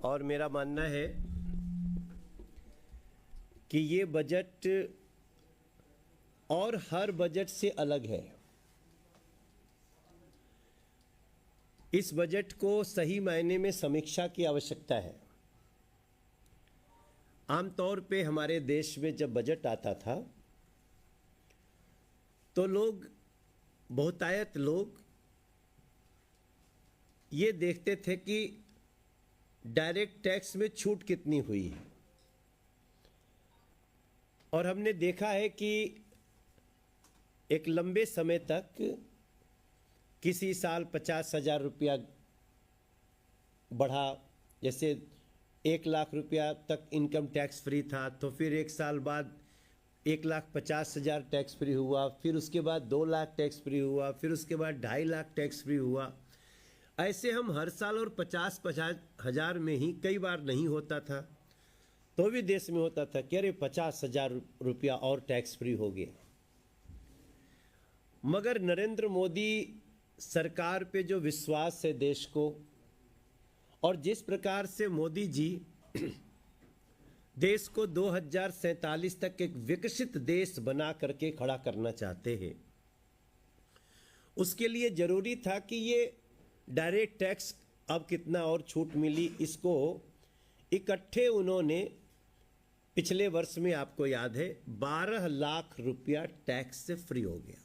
और मेरा मानना है कि ये बजट और हर बजट से अलग है। इस बजट को सही मायने में समीक्षा की आवश्यकता है। आमतौर पे हमारे देश में जब बजट आता था तो बहुतायत लोग ये देखते थे कि डायरेक्ट टैक्स में छूट कितनी हुई है, और हमने देखा है कि एक लंबे समय तक किसी साल 50,000 रुपया बढ़ा, जैसे 1,00,000 रुपया तक इनकम टैक्स फ्री था, तो फिर एक साल बाद 1,50,000 टैक्स फ्री हुआ, फिर उसके बाद 2,00,000 टैक्स फ्री हुआ, फिर उसके बाद 2.5 लाख टैक्स फ्री हुआ। ऐसे हम हर साल और 50,000 में ही, कई बार नहीं होता था तो भी देश में होता था कि अरे 50,000 रुपया और टैक्स फ्री हो गया। मगर नरेंद्र मोदी सरकार पे जो विश्वास है देश को, और जिस प्रकार से मोदी जी देश को 2047 तक एक विकसित देश बना करके खड़ा करना चाहते हैं, उसके लिए जरूरी था कि ये डायरेक्ट टैक्स अब कितना और छूट मिली, इसको इकट्ठे उन्होंने पिछले वर्ष में, आपको याद है, 12 लाख रुपया टैक्स से फ्री हो गया।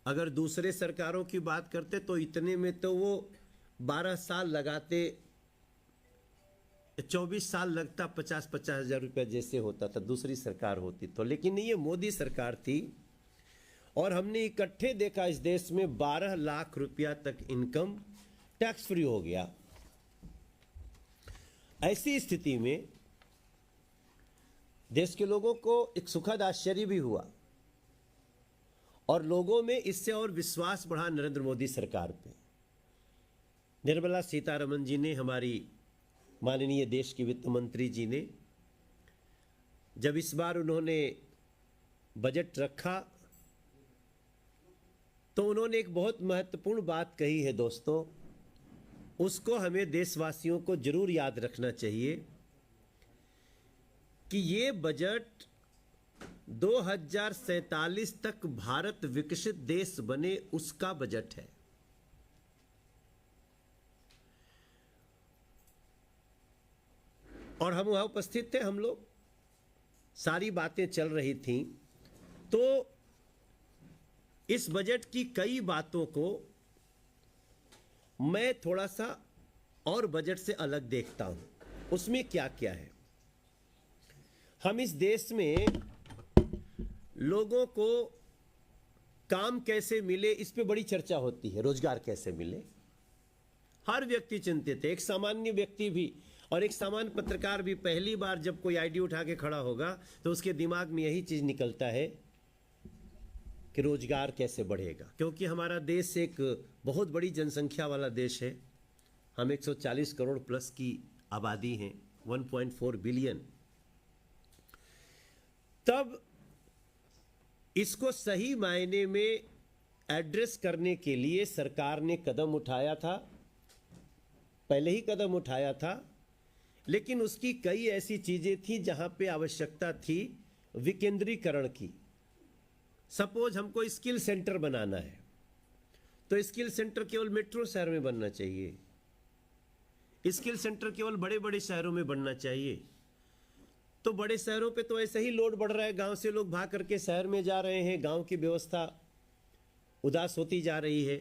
अगर दूसरे सरकारों की बात करते तो इतने में तो वो 12 साल लगाते, 24 साल लगता, 50-50 हजार रुपया जैसे होता था दूसरी सरकार होती तो। लेकिन ये मोदी सरकार थी और हमने इकट्ठे देखा इस देश में 12 लाख रुपया तक इनकम टैक्स फ्री हो गया। ऐसी स्थिति में देश के लोगों को एक सुखद आश्चर्य भी हुआ और लोगों में इससे और विश्वास बढ़ा नरेंद्र मोदी सरकार पे। निर्मला सीतारमण जी ने, हमारी माननीय देश की वित्त मंत्री जी ने, जब इस बार उन्होंने बजट रखा तो उन्होंने एक बहुत महत्वपूर्ण बात कही है दोस्तों, उसको हमें देशवासियों को जरूर याद रखना चाहिए कि ये बजट 2047 तक भारत विकसित देश बने उसका बजट है। और हम वहां उपस्थित थे, हम लोग, सारी बातें चल रही थीं, तो इस बजट की कई बातों को मैं थोड़ा सा और बजट से अलग देखता हूं। उसमें क्या क्या है, हम इस देश में लोगों को काम कैसे मिले, इस पे बड़ी चर्चा होती है। रोजगार कैसे मिले, हर व्यक्ति चिंतित है, एक सामान्य व्यक्ति भी और एक सामान्य पत्रकार भी। पहली बार जब कोई आईडी उठा के खड़ा होगा तो उसके दिमाग में यही चीज निकलता है कि रोजगार कैसे बढ़ेगा, क्योंकि हमारा देश एक बहुत बड़ी जनसंख्या वाला देश है। हम 140 करोड़ प्लस की आबादी हैं, 1.4 बिलियन। तब इसको सही मायने में एड्रेस करने के लिए सरकार ने कदम उठाया था, पहले ही कदम उठाया था, लेकिन उसकी कई ऐसी चीजें थी जहां पे आवश्यकता थी विकेंद्रीकरण की। सपोज हमको स्किल सेंटर बनाना है तो स्किल सेंटर केवल मेट्रो शहर में बनना चाहिए, स्किल सेंटर केवल बड़े बड़े शहरों में बनना चाहिए। तो बड़े शहरों पे तो ऐसे ही लोड बढ़ रहा है, गांव से लोग भाग करके शहर में जा रहे हैं, गांव की व्यवस्था उदास होती जा रही है।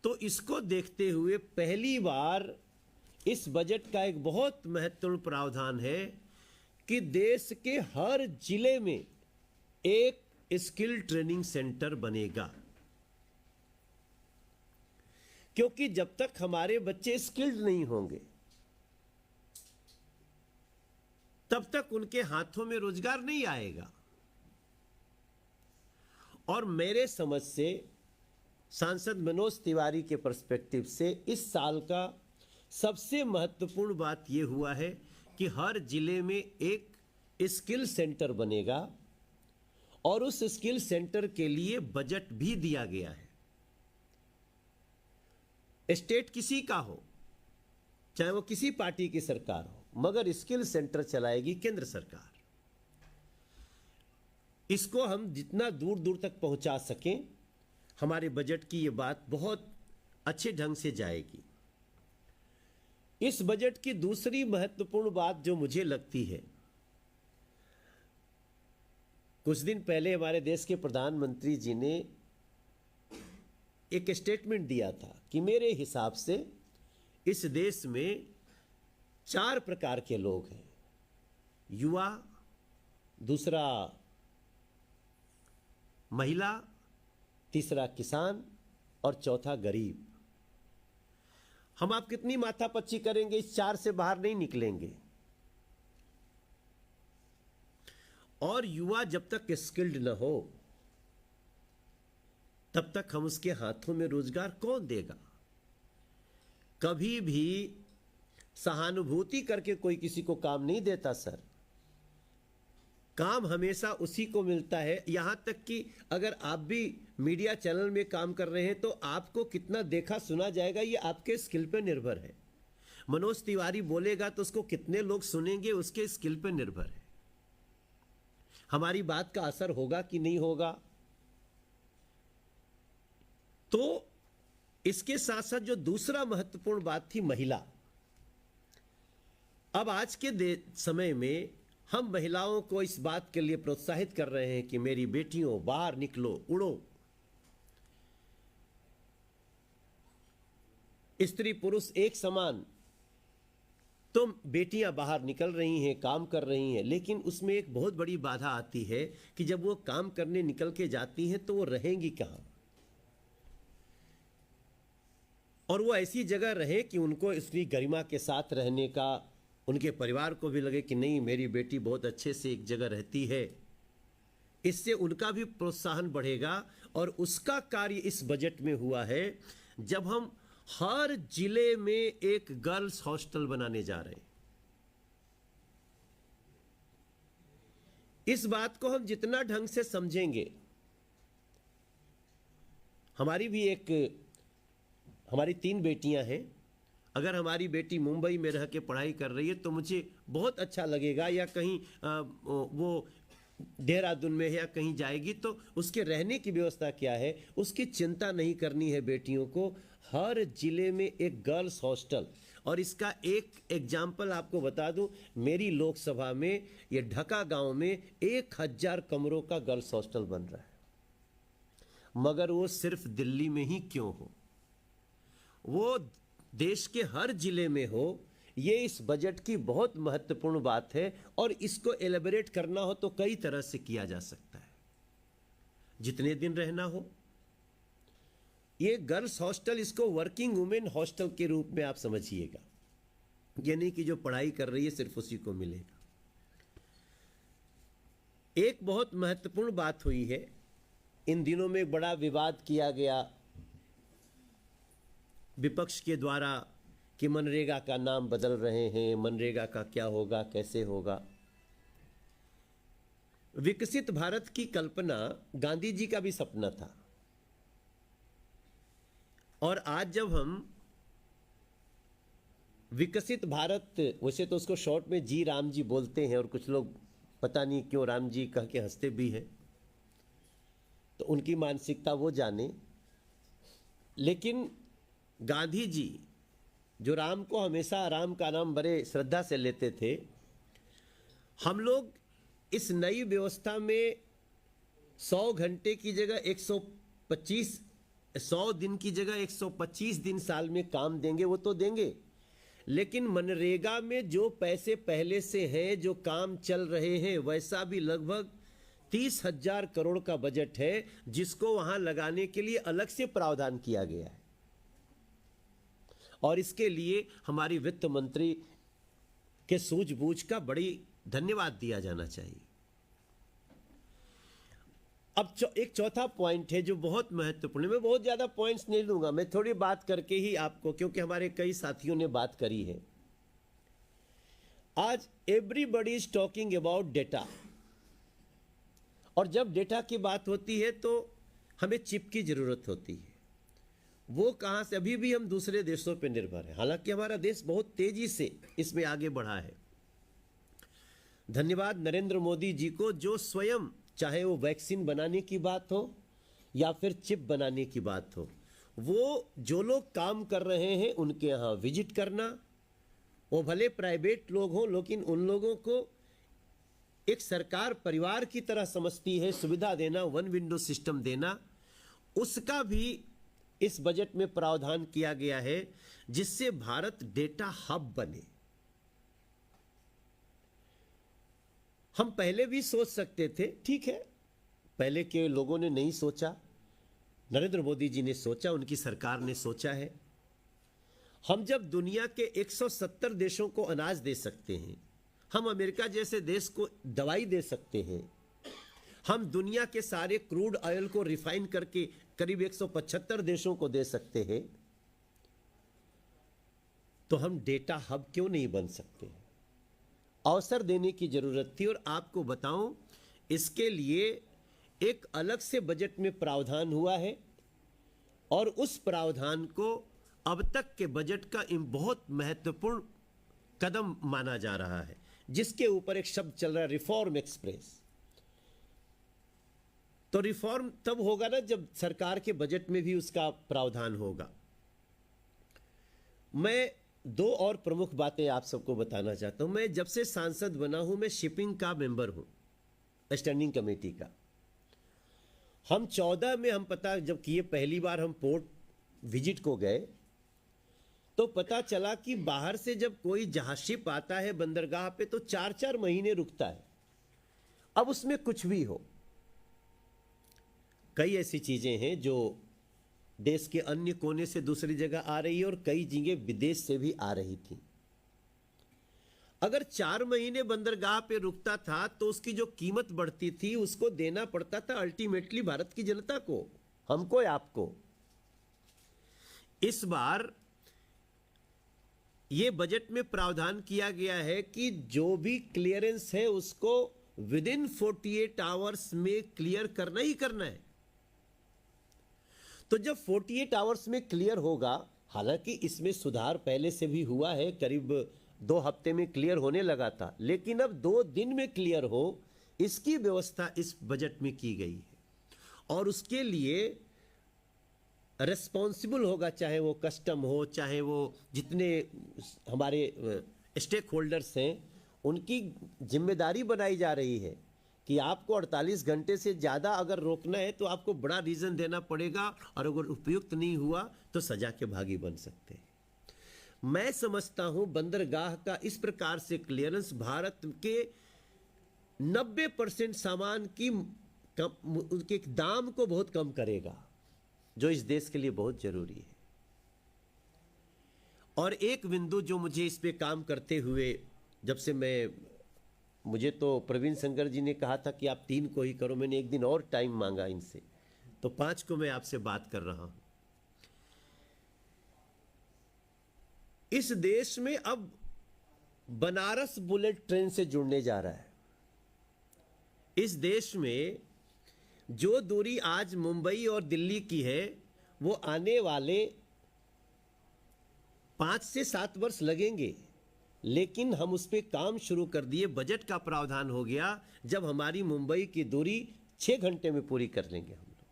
तो इसको देखते हुए पहली बार इस बजट का एक बहुत महत्वपूर्ण प्रावधान है कि देश के हर जिले में एक स्किल ट्रेनिंग सेंटर बनेगा, क्योंकि जब तक हमारे बच्चे स्किल्ड नहीं होंगे तब तक उनके हाथों में रोजगार नहीं आएगा। और मेरे समझ से, सांसद मनोज तिवारी के पर्सपेक्टिव से, इस साल का सबसे महत्वपूर्ण बात यह हुआ है कि हर जिले में एक स्किल सेंटर बनेगा और उस स्किल सेंटर के लिए बजट भी दिया गया है। स्टेट किसी का हो, चाहे वो किसी पार्टी की सरकार हो, मगर स्किल सेंटर चलाएगी केंद्र सरकार। इसको हम जितना दूर दूर तक पहुंचा सकें, हमारे बजट की ये बात बहुत अच्छे ढंग से जाएगी। इस बजट की दूसरी महत्वपूर्ण बात जो मुझे लगती है, कुछ दिन पहले हमारे देश के प्रधानमंत्री जी ने एक स्टेटमेंट दिया था कि मेरे हिसाब से इस देश में 4 प्रकार के लोग हैं। युवा, दूसरा महिला, तीसरा किसान और चौथा गरीब। हम आप कितनी माथापच्ची करेंगे, इस 4 से बाहर नहीं निकलेंगे। और युवा जब तक स्किल्ड न हो तब तक हम उसके हाथों में रोजगार कौन देगा। कभी भी सहानुभूति करके कोई किसी को काम नहीं देता सर। काम हमेशा उसी को मिलता है। यहां तक कि अगर आप भी मीडिया चैनल में काम कर रहे हैं तो आपको कितना देखा सुना जाएगा, ये आपके स्किल पे निर्भर है। मनोज तिवारी बोलेगा तो उसको कितने लोग सुनेंगे, उसके स्किल पे निर्भर है। हमारी बात का असर होगा कि नहीं होगा। तो इसके साथ साथ जो दूसरा महत्वपूर्ण बात थी, महिला। अब आज के समय में हम महिलाओं को इस बात के लिए प्रोत्साहित कर रहे हैं कि मेरी बेटियों बाहर निकलो, उड़ो। स्त्री पुरुष एक समान। तो बेटियां बाहर निकल रही हैं, काम कर रही हैं, लेकिन उसमें एक बहुत बड़ी बाधा आती है कि जब वो काम करने निकल के जाती हैं तो वो रहेंगी कहां, और वो ऐसी जगह रहे कि उनको इसकी गरिमा के साथ रहने का, उनके परिवार को भी लगे कि नहीं मेरी बेटी बहुत अच्छे से एक जगह रहती है। इससे उनका भी प्रोत्साहन बढ़ेगा। और उसका कार्य इस बजट में हुआ है, जब हम हर जिले में एक गर्ल्स हॉस्टल बनाने जा रहे हैं। इस बात को हम जितना ढंग से समझेंगे, हमारी 3 बेटियां हैं। अगर हमारी बेटी मुंबई में रह के पढ़ाई कर रही है तो मुझे बहुत अच्छा लगेगा, या कहीं वो देहरादून में या कहीं जाएगी तो उसके रहने की व्यवस्था क्या है, उसकी चिंता नहीं करनी है बेटियों को। हर जिले में एक गर्ल्स हॉस्टल। और इसका एक एग्जाम्पल आपको बता दूं, मेरी लोकसभा में ये ढका गांव में 1000 कमरों का गर्ल्स हॉस्टल बन रहा है। मगर वो सिर्फ दिल्ली में ही क्यों हो, वो देश के हर जिले में हो। ये इस बजट की बहुत महत्वपूर्ण बात है। और इसको एलेबोरेट करना हो तो कई तरह से किया जा सकता है। जितने दिन रहना हो, ये गर्ल्स हॉस्टल, इसको वर्किंग वुमेन हॉस्टल के रूप में आप समझिएगा। ये नहीं कि जो पढ़ाई कर रही है सिर्फ उसी को मिलेगा। एक बहुत महत्वपूर्ण बात हुई है, इन दिनों में बड़ा विवाद किया गया विपक्ष के द्वारा कि मनरेगा का नाम बदल रहे हैं, मनरेगा का क्या होगा, कैसे होगा। विकसित भारत की कल्पना गांधी जी का भी सपना था। और आज जब हम विकसित भारत, वैसे तो उसको शॉर्ट में जी राम जी बोलते हैं, और कुछ लोग पता नहीं क्यों राम जी कह के हंसते भी हैं, तो उनकी मानसिकता वो जाने। लेकिन गांधी जी जो राम को हमेशा राम का नाम बड़े श्रद्धा से लेते थे, हम लोग इस नई व्यवस्था में 100 घंटे की जगह 125, 100 दिन की जगह 125 दिन साल में काम देंगे, वो तो देंगे। लेकिन मनरेगा में जो पैसे पहले से हैं, जो काम चल रहे हैं, वैसा भी लगभग 30,000 करोड़ का बजट है, जिसको वहां लगाने के लिए अलग से प्रावधान किया गया है। और इसके लिए हमारी वित्त मंत्री के सूझबूझ का बड़ी धन्यवाद दिया जाना चाहिए। अब एक चौथा पॉइंट है जो बहुत महत्वपूर्ण है। मैं बहुत ज्यादा पॉइंट्स नहीं लूंगा, मैं थोड़ी बात करके ही आपको, क्योंकि हमारे कई साथियों ने बात करी है। आज everybody is talking about data, और जब डेटा की बात होती है तो हमें चिप की जरूरत होती है। वो कहाँ से, अभी भी हम दूसरे देशों पर निर्भर हैं, हालांकि हमारा देश बहुत तेजी से इसमें आगे बढ़ा है। धन्यवाद नरेंद्र मोदी जी को, जो स्वयं, चाहे वो वैक्सीन बनाने की बात हो या फिर चिप बनाने की बात हो, वो जो लोग काम कर रहे हैं उनके यहाँ विजिट करना, वो भले प्राइवेट लोग हों लेकिन उन लोगों को एक सरकार परिवार की तरह समझती है, सुविधा देना, वन विंडो सिस्टम देना, उसका भी इस बजट में प्रावधान किया गया है, जिससे भारत डेटा हब बने। हम पहले भी सोच सकते थे, ठीक है, पहले के लोगों ने नहीं सोचा, नरेंद्र मोदी जी ने सोचा, उनकी सरकार ने सोचा है। हम जब दुनिया के 170 देशों को अनाज दे सकते हैं, हम अमेरिका जैसे देश को दवाई दे सकते हैं, हम दुनिया के सारे क्रूड ऑयल को रिफाइन करके करीब 175 देशों को दे सकते हैं, तो हम डेटा हब क्यों नहीं बन सकते? अवसर देने की जरूरत थी। और आपको बताऊं, इसके लिए एक अलग से बजट में प्रावधान हुआ है, और उस प्रावधान को अब तक के बजट का बहुत महत्वपूर्ण कदम माना जा रहा है, जिसके ऊपर एक शब्द चल रहा है, रिफॉर्म एक्सप्रेस। तो रिफॉर्म तब होगा ना जब सरकार के बजट में भी उसका प्रावधान होगा। मैं दो और प्रमुख बातें आप सबको बताना चाहता हूं। मैं जब से सांसद बना हूं, मैं शिपिंग का मेंबर हूं, स्टैंडिंग कमेटी का। हम 14 में हम पता जब किए, पहली बार हम पोर्ट विजिट को गए, तो पता चला कि बाहर से जब कोई जहाज शिप आता है बंदरगाह पे तो 4-4 महीने रुकता है। अब उसमें कुछ भी हो, कई ऐसी चीजें हैं जो देश के अन्य कोने से दूसरी जगह आ रही है, और कई चीजें विदेश से भी आ रही थी। अगर 4 महीने बंदरगाह पे रुकता था तो उसकी जो कीमत बढ़ती थी उसको देना पड़ता था अल्टीमेटली भारत की जनता को, हमको या आपको। इस बार यह बजट में प्रावधान किया गया है कि जो भी क्लियरेंस है उसको विद इन 48 आवर्स में क्लियर करना ही करना है। तो जब 48 आवर्स में क्लियर होगा, हालांकि इसमें सुधार पहले से भी हुआ है, करीब 2 हफ्ते में क्लियर होने लगा था, लेकिन अब 2 दिन में क्लियर हो, इसकी व्यवस्था इस बजट में की गई है। और उसके लिए रिस्पॉन्सिबल होगा, चाहे वो कस्टम हो, चाहे वो जितने हमारे स्टेक होल्डर्स हैं, उनकी जिम्मेदारी बनाई जा रही है कि आपको 48 घंटे से ज़्यादा अगर रोकना है तो आपको बड़ा रीज़न देना पड़ेगा, और अगर उपयुक्त नहीं हुआ तो सजा के भागी बन सकते हैं। मैं समझता हूं बंदरगाह का इस प्रकार से क्लियरेंस भारत के 90% सामान की उनके दाम को बहुत कम करेगा, जो इस देश के लिए बहुत जरूरी है। और एक बिंदु जो मुझे इस पे काम करते हुए, जब से मुझे तो प्रवीण शंकर जी ने कहा था कि आप 3 को ही करो, मैंने एक दिन और टाइम मांगा इनसे, तो 5 को मैं आपसे बात कर रहा हूं। इस देश में अब बनारस बुलेट ट्रेन से जुड़ने जा रहा है। इस देश में जो दूरी आज मुंबई और दिल्ली की है, वो आने वाले 5 से 7 वर्ष लगेंगे, लेकिन हम उस पर काम शुरू कर दिए। बजट का प्रावधान हो गया, जब हमारी मुंबई की दूरी 6 घंटे में पूरी कर लेंगे हम लोग।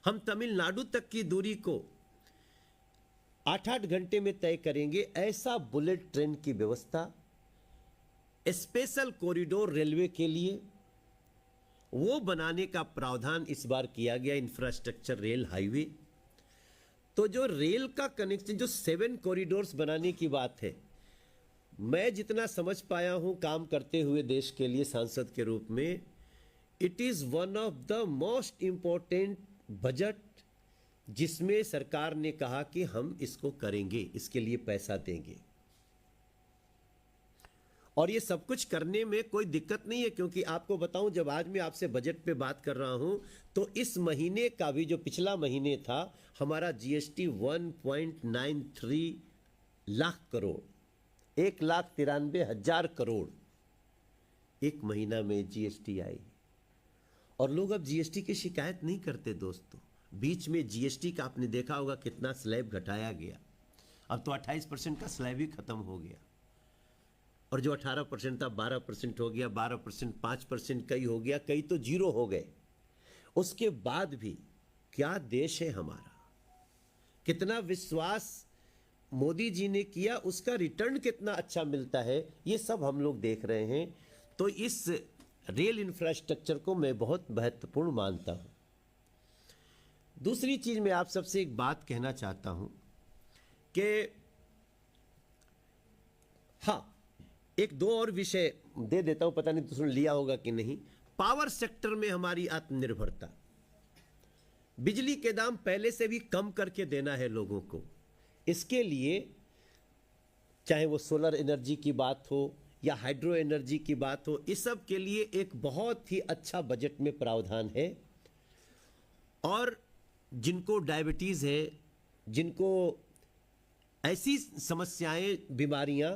हम तमिलनाडु तक की दूरी को 8-8 घंटे में तय करेंगे। ऐसा बुलेट ट्रेन की व्यवस्था, स्पेशल कॉरिडोर रेलवे के लिए, वो बनाने का प्रावधान इस बार किया गया। इंफ्रास्ट्रक्चर, रेल, हाईवे, तो जो रेल का कनेक्शन, जो 7 कॉरिडोर्स बनाने की बात है, मैं जितना समझ पाया हूं काम करते हुए देश के लिए सांसद के रूप में, it is one of the most important budget जिसमें सरकार ने कहा कि हम इसको करेंगे, इसके लिए पैसा देंगे। और ये सब कुछ करने में कोई दिक्कत नहीं है, क्योंकि आपको बताऊं, जब आज मैं आपसे बजट पे बात कर रहा हूं, तो इस महीने का भी जो पिछला महीने था, हमारा जीएसटी 1.93 लाख करोड़, 1,93,000 करोड़ एक महीना में जीएसटी आई। और लोग अब जीएसटी की शिकायत नहीं करते दोस्तों। बीच में जीएसटी का आपने देखा होगा कितना स्लैब घटाया गया, अब तो 28% का स्लैब ही खत्म हो गया, और जो 18% था 12% हो गया, 12% 5% कई हो गया, कई तो जीरो हो गए। उसके बाद भी क्या देश है हमारा, कितना विश्वास मोदी जी ने किया, उसका रिटर्न कितना अच्छा मिलता है, ये सब हम लोग देख रहे हैं। तो इस रेल इंफ्रास्ट्रक्चर को मैं बहुत महत्वपूर्ण मानता हूं। दूसरी चीज मैं आप सबसे एक बात कहना चाहता हूं कि हाँ, एक दो और विषय दे देता हूं, पता नहीं तुमने लिया होगा कि नहीं। पावर सेक्टर में हमारी आत्मनिर्भरता, बिजली के दाम पहले से भी कम करके देना है लोगों को। इसके लिए चाहे वो सोलर एनर्जी की बात हो या हाइड्रो एनर्जी की बात हो, इस सब के लिए एक बहुत ही अच्छा बजट में प्रावधान है। और जिनको डायबिटीज है, जिनको ऐसी समस्याएं, बीमारियां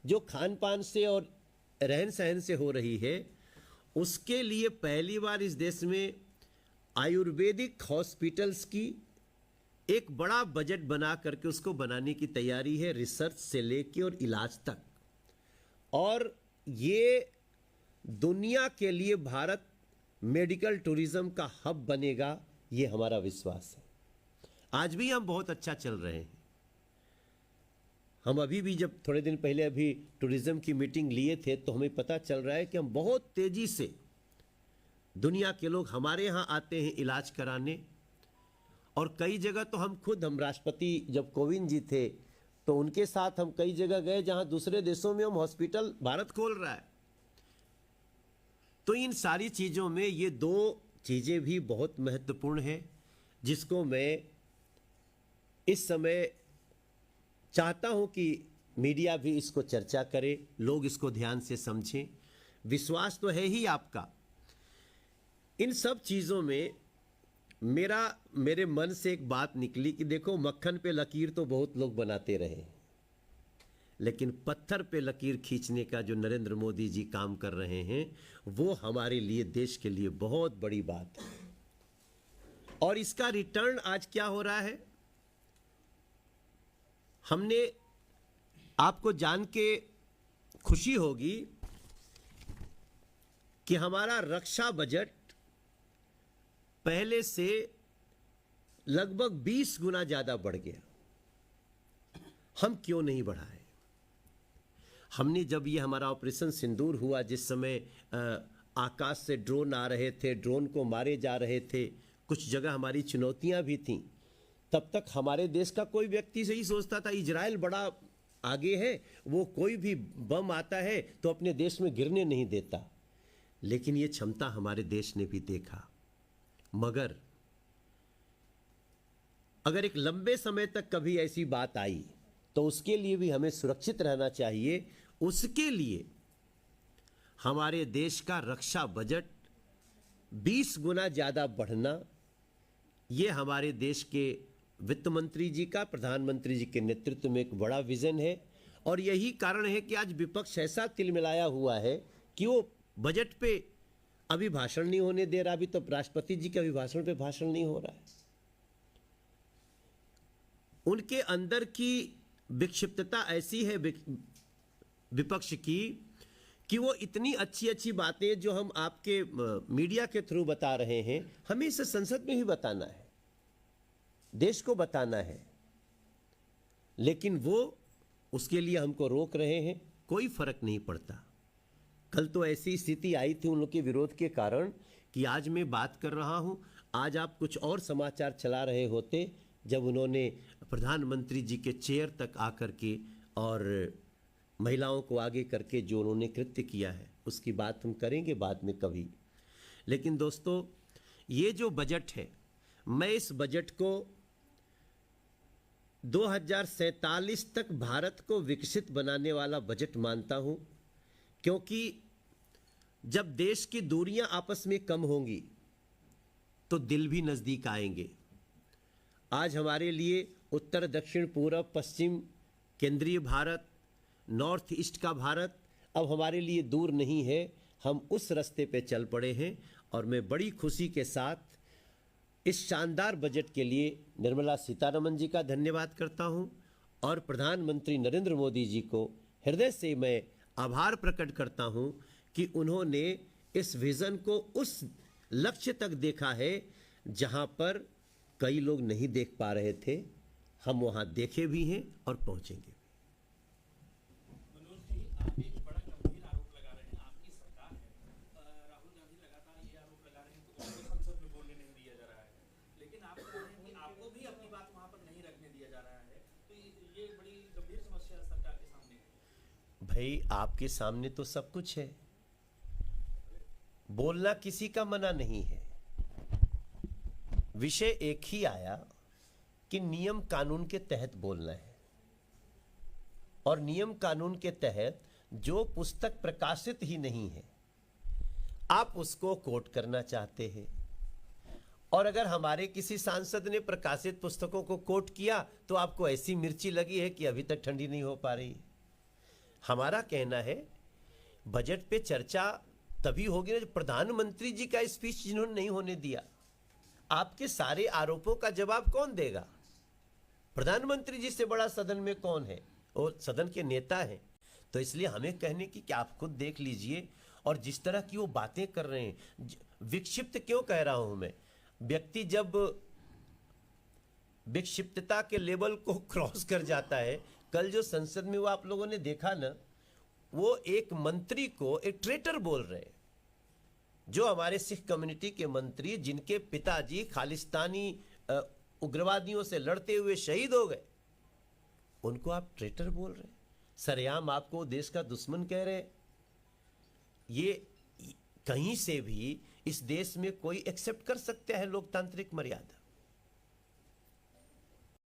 जो खान पान से और रहन सहन से हो रही है, उसके लिए पहली बार इस देश में आयुर्वेदिक हॉस्पिटल्स की एक बड़ा बजट बना करके उसको बनाने की तैयारी है, रिसर्च से लेके और इलाज तक। और ये दुनिया के लिए भारत मेडिकल टूरिज्म का हब बनेगा, ये हमारा विश्वास है। आज भी हम बहुत अच्छा चल रहे हैं। हम अभी भी, जब थोड़े दिन पहले अभी टूरिज्म की मीटिंग लिए थे, तो हमें पता चल रहा है कि हम बहुत तेजी से, दुनिया के लोग हमारे यहाँ आते हैं इलाज कराने। और कई जगह तो हम राष्ट्रपति जब कोविंद जी थे तो उनके साथ हम कई जगह गए जहां दूसरे देशों में हम हॉस्पिटल भारत खोल रहा है। तो इन सारी चीजों में ये दो चीजें भी बहुत महत्वपूर्ण हैं, जिसको मैं इस समय चाहता हूं कि मीडिया भी इसको चर्चा करे, लोग इसको ध्यान से समझें। विश्वास तो है ही आपका। इन सब चीजों में मेरे मन से एक बात निकली कि देखो, मक्खन पे लकीर तो बहुत लोग बनाते रहे, लेकिन पत्थर पे लकीर खींचने का जो नरेंद्र मोदी जी काम कर रहे हैं, वो हमारे लिए, देश के लिए बहुत बड़ी बात है। और इसका रिटर्न आज क्या हो रहा है, हमने, आपको जान के खुशी होगी कि हमारा रक्षा बजट पहले से लगभग 20 गुना ज्यादा बढ़ गया। हम क्यों नहीं बढ़ाए? हमने जब ये हमारा ऑपरेशन सिंदूर हुआ, जिस समय आकाश से ड्रोन आ रहे थे, ड्रोन को मारे जा रहे थे, कुछ जगह हमारी चुनौतियां भी थीं, तब तक हमारे देश का कोई व्यक्ति सही सोचता था इजराइल बड़ा आगे है, वो कोई भी बम आता है तो अपने देश में गिरने नहीं देता। लेकिन ये क्षमता हमारे देश ने भी देखा। मगर अगर एक लंबे समय तक कभी ऐसी बात आई तो उसके लिए भी हमें सुरक्षित रहना चाहिए। उसके लिए हमारे देश का रक्षा बजट 20 गुना ज्यादा बढ़ना, यह हमारे देश के वित्त मंत्री जी का, प्रधानमंत्री जी के नेतृत्व में एक बड़ा विजन है। और यही कारण है कि आज विपक्ष ऐसा तिलमिलाया हुआ है कि वो बजट पे अभी भाषण नहीं होने दे रहा। अभी तो राष्ट्रपति जी के अभिभाषण पे भाषण नहीं हो रहा है। उनके अंदर की विक्षिप्तता ऐसी है विपक्ष की कि वो इतनी अच्छी अच्छी बातें जो हम आपके मीडिया के थ्रू बता रहे हैं, हमें इसे संसद में ही बताना है, देश को बताना है, लेकिन वो उसके लिए हमको रोक रहे हैं। कोई फर्क नहीं पड़ता। कल तो ऐसी स्थिति आई थी उन लोग के विरोध के कारण कि आज मैं बात कर रहा हूं, आज आप कुछ और समाचार चला रहे होते, जब उन्होंने प्रधानमंत्री जी के चेयर तक आकर के और महिलाओं को आगे करके जो उन्होंने कृत्य किया है, उसकी बात हम करेंगे बाद में कभी। लेकिन दोस्तों, ये जो बजट है, मैं इस बजट को 2047 तक भारत को विकसित बनाने वाला बजट मानता हूं, क्योंकि जब देश की दूरियां आपस में कम होंगी तो दिल भी नजदीक आएंगे। आज हमारे लिए उत्तर, दक्षिण, पूरब, पश्चिम, केंद्रीय भारत, नॉर्थ ईस्ट का भारत अब हमारे लिए दूर नहीं है। हम उस रास्ते पे चल पड़े हैं और मैं बड़ी खुशी के साथ इस शानदार बजट के लिए निर्मला सीतारमण जी का धन्यवाद करता हूं और प्रधानमंत्री नरेंद्र मोदी जी को हृदय से मैं आभार प्रकट करता हूं कि उन्होंने इस विजन को उस लक्ष्य तक देखा है जहां पर कई लोग नहीं देख पा रहे थे। हम वहां देखे भी हैं और पहुंचेंगे। मनोज जी, आप एक बड़ा गंभीर आरोप लगा रहे हैं। आपकी सरकार है, राहुल गांधी लगातार ये आरोप लगा रहे हैं कि उनको संसद में बोलने नहीं दिया जा रहा है, लेकिन आप कह रहे हैं कि आपको भी अपनी बात वहां पर नहीं रखने दिया जा रहा है। तो ये बड़ी गंभीर समस्या सरकार के सामने है। भाई, आपके सामने तो सब कुछ है, बोलना किसी का मना नहीं है। विषय एक ही आया कि नियम कानून के तहत बोलना है, और नियम कानून के तहत जो पुस्तक प्रकाशित ही नहीं है आप उसको कोट करना चाहते हैं। और अगर हमारे किसी सांसद ने प्रकाशित पुस्तकों को कोट किया तो आपको ऐसी मिर्ची लगी है कि अभी तक ठंडी नहीं हो पा रही। हमारा कहना है बजट पे चर्चा तभी होगी ना, प्रधानमंत्री जी का स्पीच जिन्होंने नहीं होने दिया। आपके सारे आरोपों का जवाब कौन देगा? प्रधानमंत्री जी से बड़ा सदन में कौन है? वो सदन के नेता हैं। तो इसलिए हमें कहने की कि आप खुद देख लीजिए। और जिस तरह की वो बातें कर रहे हैं, विक्षिप्त क्यों कह रहा हूं मैं? व्यक्ति जब विक्षिप्तता के लेवल को क्रॉस कर जाता है, कल जो संसद में वो आप लोगों ने देखा ना, वो एक मंत्री को एक ट्रेटर बोल रहे हैं। जो हमारे सिख कम्युनिटी के मंत्री, जिनके पिताजी खालिस्तानी उग्रवादियों से लड़ते हुए शहीद हो गए, उनको आप ट्रेटर बोल रहे हैं। सरेआम आपको देश का दुश्मन कह रहे हैं। ये कहीं से भी इस देश में कोई एक्सेप्ट कर सकता है लोकतांत्रिक मर्यादा?